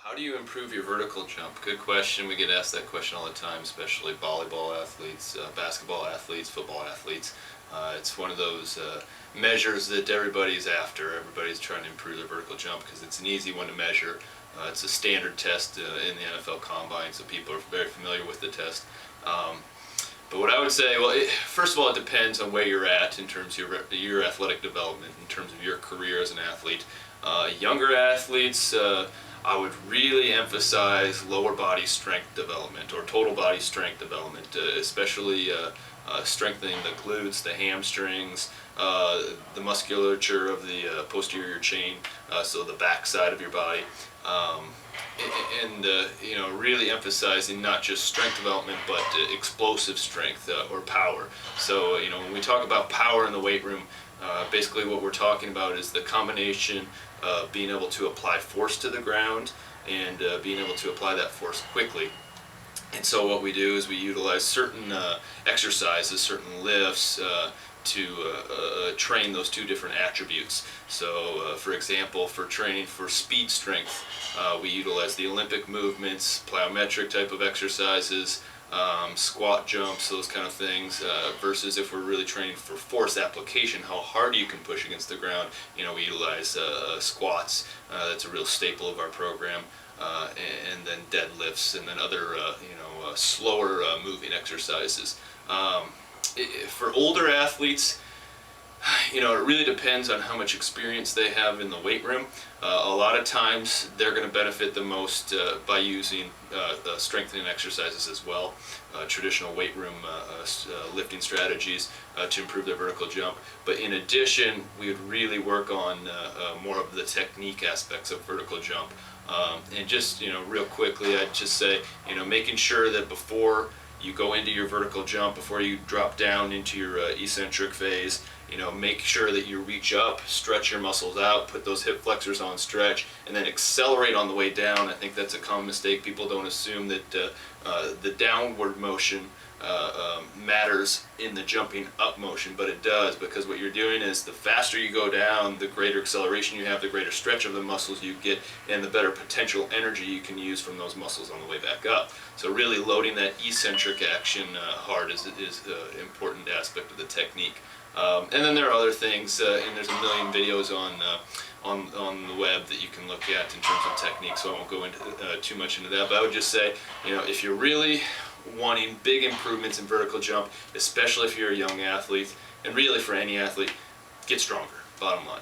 How do you improve your vertical jump? Good question. We get asked that question all the time, especially volleyball athletes, basketball athletes, football athletes. It's one of those measures that everybody's after. Everybody's trying to improve their vertical jump because it's an easy one to measure. It's a standard test in the NFL Combine, so people are very familiar with the test. But what I would say, well, first of all, it depends on where you're at in terms of your athletic development, in terms of your career as an athlete. Younger athletes, I would really emphasize lower body strength development or total body strength development, especially strengthening the glutes, the hamstrings, the musculature of the posterior chain, so the back side of your body. And really emphasizing not just strength development but explosive strength or power. So when we talk about power in the weight room, basically what we're talking about is the combination of being able to apply force to the ground and being able to apply that force quickly. And so what we do is we utilize certain exercises, certain lifts to train those two different attributes. So for example, for training for speed strength, we utilize the Olympic movements, plyometric type of exercises, squat jumps, those kind of things, versus if we're really training for force application, how hard you can push against the ground, we utilize squats. That's a real staple of our program. And then deadlifts, and then other slower moving exercises. For older athletes, it really depends on how much experience they have in the weight room. A lot of times they're going to benefit the most by using strengthening exercises as well, traditional weight room lifting strategies to improve their vertical jump. But in addition, we would really work on more of the technique aspects of vertical jump. And just real quickly, I'd just say making sure that before you go into your vertical jump, before you drop down into your eccentric phase, make sure that you reach up, stretch your muscles out, put those hip flexors on stretch, and then accelerate on the way down. I think that's a common mistake. People don't assume that the downward motion matters in the jumping up motion, but it does, because what you're doing is the faster you go down, the greater acceleration you have, the greater stretch of the muscles you get, and the better potential energy you can use from those muscles on the way back up. So really loading that eccentric action hard is an important aspect of the technique. And then there are other things, and there's a million videos on the web that you can look at in terms of technique, so I won't go into too much into that. But I would just say, if you're really wanting big improvements in vertical jump, especially if you're a young athlete, and really for any athlete, get stronger, bottom line.